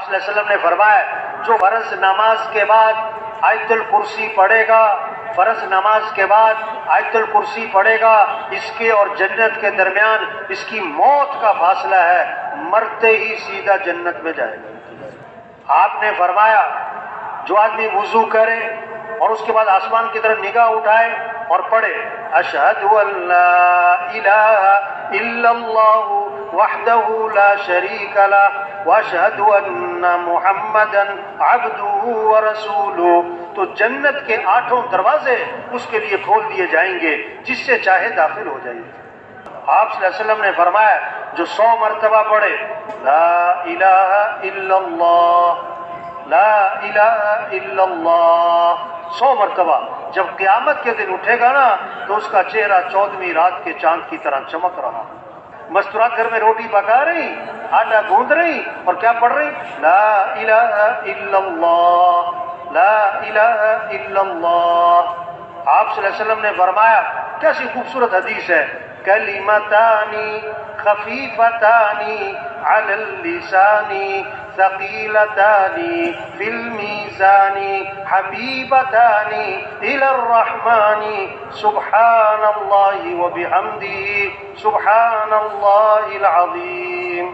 آپ صلی اللہ علیہ وسلم نے فرمایا جو فرض نماز کے بعد آیت الکرسی پڑھے گا، فرض نماز کے بعد آیت الکرسی پڑھے گا، اس کے اور جنت کے درمیان اس کی موت کا فاصلہ ہے، مرتے ہی سیدھا جنت میں جائے گا۔ آپ نے فرمایا جو آدمی وضو کرے اور اس کے بعد آسمان کی طرف نگاہ اٹھائے اور پڑھے اشہد ان لا الہ الا اللہ وحدہ لا شریک لہ واشہد ان محمدا عبدہ ورسولہ، تو جنت کے 8 دروازے اس کے لیے کھول دیے جائیں گے، جس سے چاہے داخل ہو جائے۔ آپ صلی اللہ علیہ وسلم نے فرمایا جو 100 مرتبہ پڑھے لا الہ الا اللہ لا الہ الا اللہ 100 مرتبہ، جب قیامت کے دن اٹھے گا نا تو اس کا چہرہ 14ویں رات کے چاند کی طرح چمک رہا۔ مستورات گھر میں روٹی پکا رہی، آٹا گوندھ رہی اور کیا پڑھ رہی؟ لا الہ الا اللہ لا الہ الا اللہ۔ آپ صلی اللہ علیہ وسلم نے فرمایا کیسی خوبصورت حدیث ہے، کلمتانی خفیفتانی علی اللسان ثقیلتان فی المیزان حبیبتان الی الرحمن سبحان اللہ وبحمدہ سبحان اللہ العظیم۔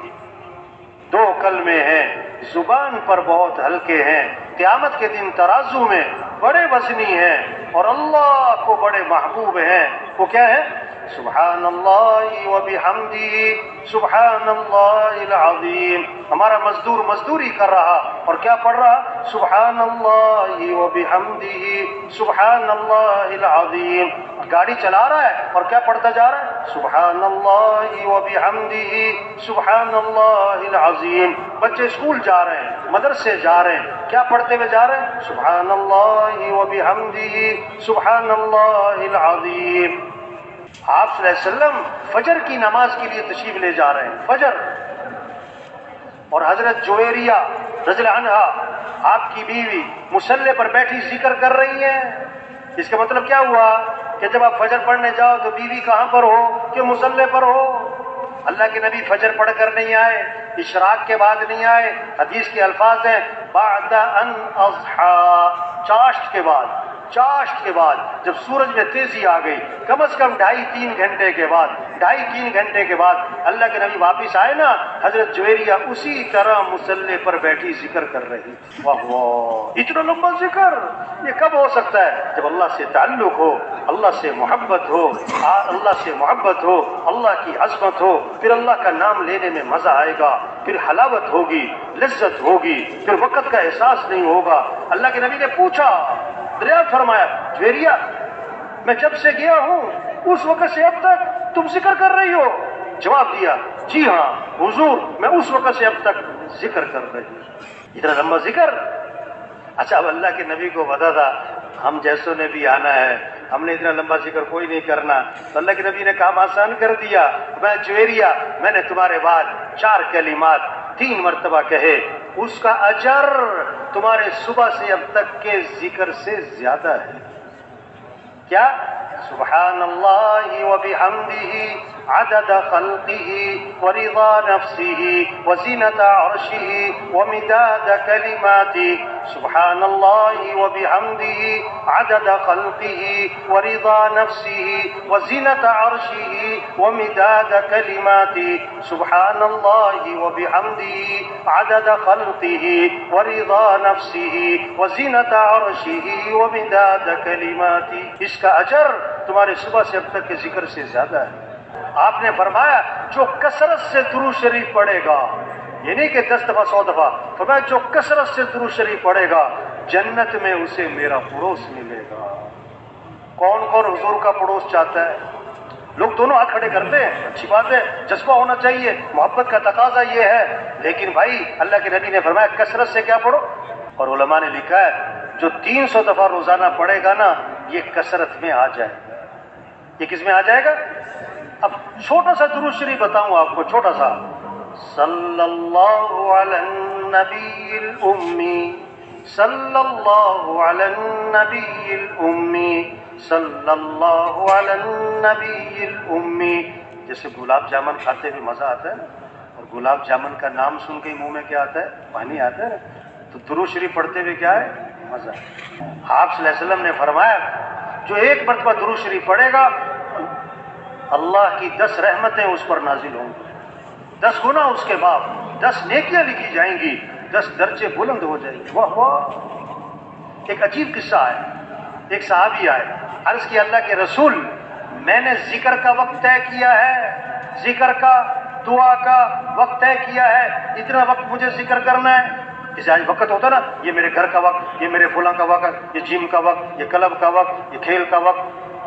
2 کلمے ہیں، زبان پر بہت ہلکے ہیں، قیامت کے دن ترازو میں بڑے وزنی ہیں اور اللہ کو بڑے محبوب ہیں۔ وہ کیا ہے؟ سبحان اللہ وبحمدہ سبحان اللہ العظیم۔ ہمارا مزدور مزدوری کر رہا اور کیا پڑھ رہا؟ سبحان اللہ وبحمدہ سبحان اللہ العظیم۔ گاڑی چلا رہا ہے اور کیا پڑھتا جا رہا ہے؟ سبحان اللہ وبحمدہ سبحان اللہ العظیم۔ بچے اسکول جا رہے ہیں، مدرسے جا رہے ہیں، کیا پڑھتے ہوئے جا رہے ہیں؟ سبحان اللہ وبحمدہ سبحان اللہ العظیم۔ آپ صلی اللہ علیہ وسلم فجر کی نماز کے لیے تشریف لے جا رہے ہیں، فجر، اور حضرت جویریہ رضی اللہ عنہا آپ کی بیوی مصلی پر بیٹھی ذکر کر رہی ہیں۔ اس کا مطلب کیا ہوا کہ جب آپ فجر پڑھنے جاؤ تو بیوی کہاں پر ہو؟ کہ مصلی پر ہو۔ اللہ کے نبی فجر پڑھ کر نہیں آئے، اشراق کے بعد نہیں آئے، حدیث کے الفاظ ہیں بعد ان اضحی، چاشت کے بعد، چاشت کے بعد جب سورج میں تیزی آ گئی، کم از کم 2.5-3 گھنٹے کے بعد، 2.5-3 گھنٹے کے بعد اللہ کے نبی واپس آئے نا، حضرت جویریہ اسی طرح مصلی پر بیٹھی ذکر کر رہی تھی۔ واہ واہ، اتنا لمبا ذکر یہ کب ہو سکتا ہے؟ جب اللہ سے تعلق ہو، اللہ سے محبت ہو، اللہ سے محبت ہو، اللہ کی عظمت ہو، پھر اللہ کا نام لینے میں مزہ آئے گا، پھر حلاوت ہوگی، لذت ہوگی، پھر وقت کا احساس نہیں ہوگا۔ اللہ کے نبی نے پوچھا، دریافت فرمایا جویریہ میں جب سے گیا ہوں اس وقت سے اب تک تم ذکر کر رہی ہو؟ جواب دیا جی ہاں حضور، میں اس وقت سے اب تک ذکر کر رہی ہوں۔ اتنا لمبا ذکر۔ اچھا، اب اللہ کے نبی کو پتا تھا ہم جیسوں نے بھی آنا ہے، ہم نے اتنا لمبا ذکر کوئی نہیں کرنا، تو اللہ کے نبی نے کام آسان کر دیا۔ میں جویریہ، میں نے تمہارے بعد 4 کلمات 3 مرتبہ کہے، اس کا اجر تمہارے صبح سے اب تک کے ذکر سے زیادہ ہے۔ کیا؟ سبحان اللہ وبحمدہ عدد خلقہ ورضا نفسہ وزینۃ عرشہ ومداد کلماتہ۔ سبحان اللہ وبحمدہ عدد خلقہ ورضا نفسہ وزینۃ عرشہ ومداد کلماتہ۔ سبحان اللہ وبحمدہ عدد خلقہ ورضا نفسہ وزینۃ عرشہ ومداد کلماتہ۔ اس کا اجر تمہارے صبح سے اب تک کے ذکر سے زیادہ ہے۔ آپ نے فرمایا جو کثرت سے درود شریف پڑھے گا، یہ نہیں کہ 10 دفعہ 100 دفعہ، فرمایا جو کثرت سے درود شریف پڑھے گا جنت میں اسے میرا پڑوس ملے گا۔ کون کون حضور کا پڑوس چاہتا ہے؟ لوگ دونوں ہاتھ کھڑے کرتے ہیں، اچھی بات ہے، جذبہ ہونا چاہیے، محبت کا تقاضا یہ ہے، لیکن بھائی اللہ کے نبی نے فرمایا کثرت سے کیا پڑھو، اور علماء نے لکھا ہے جو 300 دفعہ روزانہ پڑھے گا نا یہ کثرت میں آ جائے گا۔ یہ کس میں آ جائے گا؟ اب چھوٹا سا درود شریف بتاؤں آپ کو، چھوٹا سا، صلی اللہ علی النبی الامی، صلی اللہ علی النبی الامی، صلی اللہ علی النبی الامی۔ جیسے گلاب جامن کھاتے بھی مزہ آتا ہے نا، اور گلاب جامن کا نام سن کے منہ میں کیا آتا ہے؟ پانی آتا ہے. تو درود شریف پڑھتے ہوئے کیا ہے؟ مزہ. آپ صلی اللہ علیہ وسلم نے فرمایا جو ایک مرتبہ درود شریف پڑھے گا اللہ کی 10 رحمتیں اس پر نازل ہوں گی، 10 گنا اس کے بعد 10 نیکیاں لکھی جائیں گی، 10 درجے بلند ہو جائیں گے. واہ واہ. ایک عجیب قصہ ہے. ایک صحابی آئے، عرض کیا اللہ کے رسول میں نے ذکر کا وقت طے کیا ہے، ذکر کا دعا کا وقت طے کیا ہے، اتنا وقت مجھے ذکر کرنا ہے. جیسے آج وقت ہوتا نا، یہ میرے گھر کا وقت، یہ میرے فلاں کا وقت، یہ جم کا وقت، یہ کلب کا وقت، یہ کھیل کا وقت.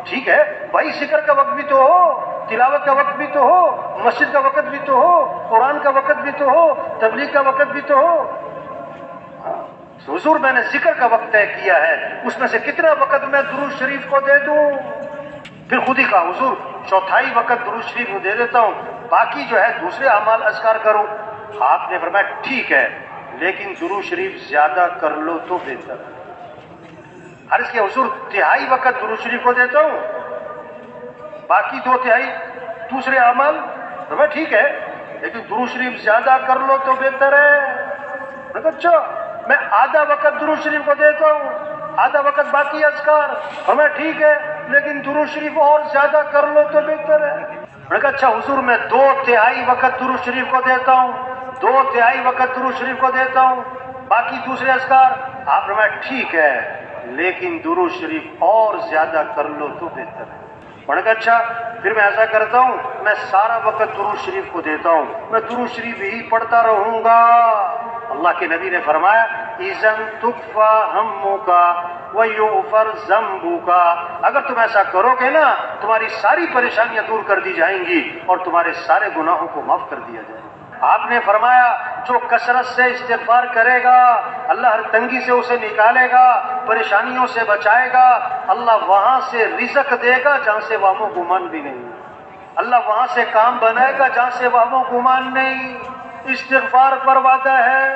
ٹھیک ہے بھائی، ذکر کا وقت بھی تو ہو، تلاوت کا وقت بھی تو ہو، مسجد کا وقت بھی تو ہو، قرآن کا وقت بھی تو ہو، تبلیغ کا وقت بھی تو ہو. حضور میں نے ذکر کا وقت طے کیا ہے، اس میں سے کتنا وقت میں درود شریف کو دے دوں؟ پھر خود ہی کہا حضور 1/4 وقت درود شریف کو دے دیتا ہوں، باقی جو ہے دوسرے اعمال اذکار کروں. آپ نے فرمایا ٹھیک ہے لیکن درود شریف زیادہ کر لو تو بہتر ہے. عرض کیا حضور 1/3 وقت درود شریف کو دیتا ہوں، باقی 2/3 دوسرے اعمال. فرمایا ٹھیک ہے لیکن درود شریف زیادہ کر لو تو بہتر ہے. میں کہا اچھا میں آدھا وقت درود شریف کو دیتا ہوں، آدھا وقت باقی اذکار. فرمایا ٹھیک ہے لیکن درود شریف اور زیادہ کر لو تو بہتر ہے. میں نے کہا اچھا حضور میں 2/3 وقت درود شریف کو دیتا ہوں، 2/3 وقت درود شریف کو دیتا ہوں، باقی دوسرے اذکار. آپ نے فرمایا ٹھیک ہے لیکن درود شریف اور زیادہ کر لو تو بہتر ہے. میں نے کہا اچھا پھر میں ایسا کرتا ہوں میں سارا وقت درود شریف کو دیتا ہوں، میں درود شریف ہی پڑھتا رہوں گا. اللہ کے نبی نے فرمایا اذن تکفا ہمک ویغفر ذنبک، اگر تم ایسا کرو گے نا تمہاری ساری پریشانیاں دور کر دی جائیں گی اور تمہارے سارے گناہوں کو معاف کر دیا جائے گا. آپ نے فرمایا جو کثرت سے استغفار کرے گا اللہ ہر تنگی سے اسے نکالے گا، پریشانیوں سے بچائے گا. اللہ وہاں سے رزق دے گا جہاں سے وہم و گمان بھی نہیں، اللہ وہاں سے کام بنائے گا جہاں سے وہم و گمان نہیں. استغفار پر وعدہ ہے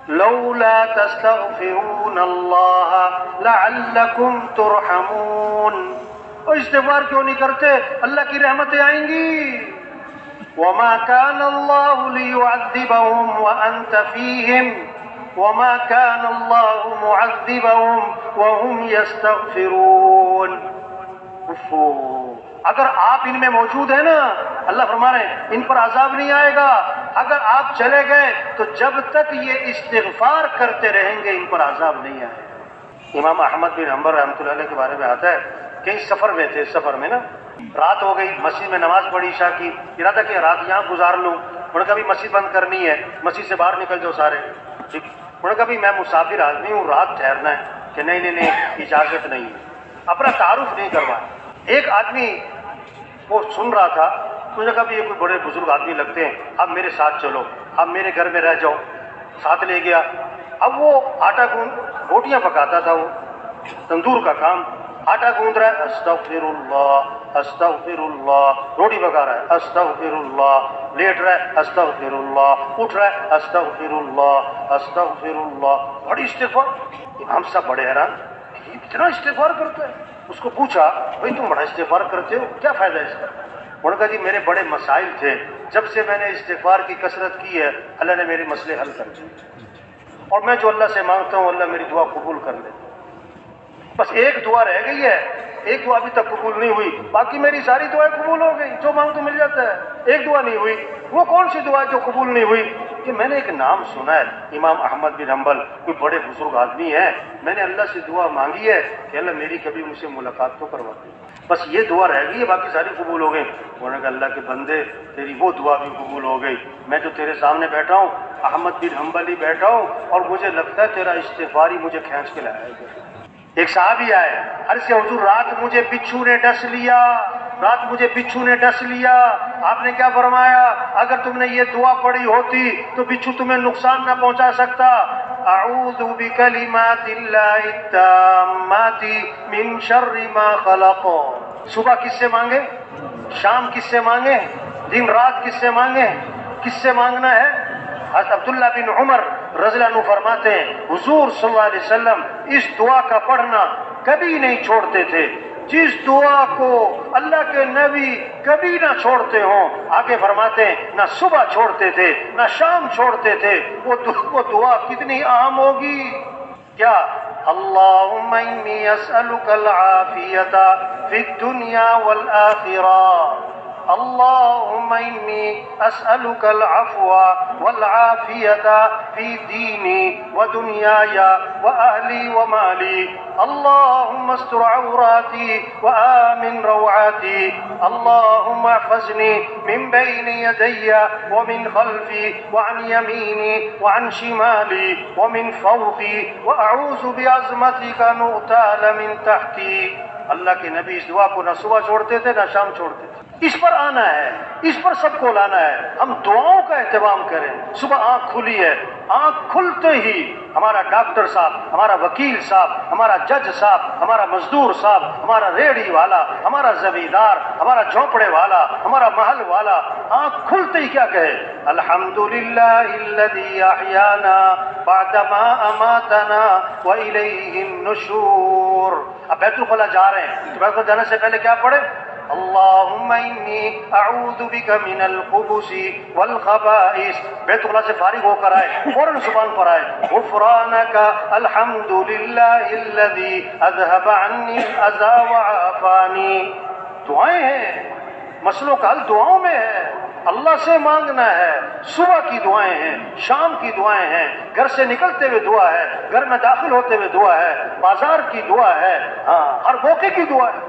لولا تستغفرون اللہ لعلکم ترحمون. اور استغفار کیوں نہیں کرتے؟ اللہ کی رحمتیں آئیں گی. وما كان الله ليعذبهم وأنت فيهم وما كان الله معذبهم وهم يستغفرون. اگر آپ ان میں موجود ہیں نا اللہ فرما رہے ہیں ان پر عذاب نہیں آئے گا. اگر آپ چلے گئے تو جب تک یہ استغفار کرتے رہیں گے ان پر عذاب نہیں آئے گا. امام احمد بن حنبل رحمۃ اللہ علیہ کے بارے میں آتا ہے کہیں سفر میں تھے، سفر میں نا رات ہو گئی، مسجد میں نماز پڑھی عشاء کی، ارادہ کیا رات یہاں گزار لوں. انہوں نے کہا بھی مسجد بند کرنی ہے، مسجد سے باہر نکل جاؤ سارے. ٹھیک. انہوں نے کہا بھی میں مسافر آدمی ہوں، رات ٹھہرنا ہے. کہ نہیں اجازت نہیں ہے. اپنا تعارف نہیں کروایا. ایک آدمی وہ سن رہا تھا، انہوں نے کہا بھی یہ کوئی بڑے بزرگ آدمی لگتے ہیں، اب میرے ساتھ چلو، اب میرے گھر میں رہ جاؤ. ساتھ لے گیا. اب وہ آٹا گوند روٹیاں پکاتا تھا، وہ تندور کا کام، آٹا گوند رہا ہے استغفر اللہ استغفر اللہ، روٹی پکا رہا ہے استغفر اللہ، لیٹ رہا ہے استغفر اللہ، اٹھ رہا ہے استغفر اللہ استغفر اللہ. بڑی استغفار. امام صاحب بڑے حیران، یہ اتنا استغفار کرتا ہے. اس کو پوچھا بھائی تم بڑا استغفار کرتے ہو، کیا فائدہ ہے اس کا؟ انہوں نے کہا جی میرے بڑے مسائل تھے، جب سے میں نے استغفار کی کثرت کی ہے اللہ نے میرے مسئلے حل کر دیے، اور میں جو اللہ سے مانگتا ہوں اللہ میری دعا قبول کر لیتا. بس ایک دعا رہ گئی ہے، ایک دعا ابھی تک قبول نہیں ہوئی، باقی میری ساری دعائیں قبول ہو گئی، جو مانگ تو مل جاتا ہے. ایک دعا نہیں ہوئی. وہ کون سی دعا جو قبول نہیں ہوئی؟ کہ میں نے ایک نام سنا ہے امام احمد بن حنبل، کوئی بڑے بزرگ آدمی ہیں، میں نے اللہ سے دعا مانگی ہے کہ اللہ میری کبھی مجھ سے ملاقات تو کروا دے. بس یہ دعا رہ گئی ہے، باقی ساری قبول ہو گئی. انہوں نے کہا اللہ کے بندے تیری وہ دعا بھی قبول ہو گئی. میں جو تیرے سامنے بیٹھا ہوں احمد بن حنبل ہی بیٹھا ہوں، اور مجھے لگتا ہے تیرا استغفار ہی مجھے کھینچ کے لایا ہے. ایک صحابی آئے، عرض کیا حضور رات مجھے بچھو نے ڈس لیا، رات مجھے بچھو نے ڈس لیا. آپ نے کیا فرمایا؟ اگر تم نے یہ دعا پڑھی ہوتی تو بچھو تمہیں نقصان نہ پہنچا سکتا. اعوذ بکلمات اللہ التامات من شر ما خلق. صبح کس سے مانگے؟ شام کس سے مانگے؟ دن رات کس سے مانگے؟ کس سے مانگنا ہے؟ حضرت عبداللہ بن عمر رضی اللہ عنہ فرماتے ہیں حضور صلی اللہ علیہ وسلم اس دعا کا پڑھنا کبھی نہیں چھوڑتے تھے. جس دعا کو اللہ کے نبی کبھی نہ چھوڑتے ہوں، آگے فرماتے ہیں نہ صبح چھوڑتے تھے نہ شام چھوڑتے تھے، وہ دعا کتنی اہم ہوگی. کیا؟ اللہم انی اسألک العافیۃ فی الدنیا والآخرہ. اللهم إني أسألك العفو والعافية في ديني ودنياي وأهلي ومالي. اللهم استر عوراتي وآمن روعاتي. اللهم احفظني من بين يدي ومن خلفي وعن يميني وعن شمالي ومن فوقي وأعوذ بعظمتك أن أغتال من تحتي. اللہ کے نبی اس دعا کو نہ صبح چھوڑتے تھے نہ شام چھوڑتے تھے. اس پر آنا ہے، اس پر سب کو لانا ہے. ہم دعاؤں کا اہتمام کریں. صبح آنکھ کھلی ہے، آنکھ کھلتے ہی ہمارا ڈاکٹر صاحب، ہمارا وکیل صاحب، ہمارا جج صاحب، ہمارا مزدور صاحب، ہمارا ریڑھی والا، ہمارا زمیندار، ہمارا جھونپڑے والا، ہمارا محل والا، آنکھ کھلتے ہی کیا کہے؟ الحمدللہ الذی احیانا بعدما اماتنا والیہ النشور. اب بیت الخلا جا رہے ہیں تو بیت الخلا جانے سے پہلے کیا پڑھے؟ اللہم انی اعوذ بک من الخبث والخبائث. بیت اللہ سے فارغ ہو کر آئے فوراً زبان پر آئے غفرانک الحمد للہ الذی اذهب عنی الاذى وعافانی. دعائیں ہیں، مسئلوں کا حل دعاؤں میں ہے. اللہ سے مانگنا ہے. صبح کی دعائیں ہیں، شام کی دعائیں ہیں، گھر سے نکلتے ہوئے دعا ہے، گھر میں داخل ہوتے ہوئے دعا ہے، بازار کی دعا ہے، ہاں ہر موقع کی دعا ہے.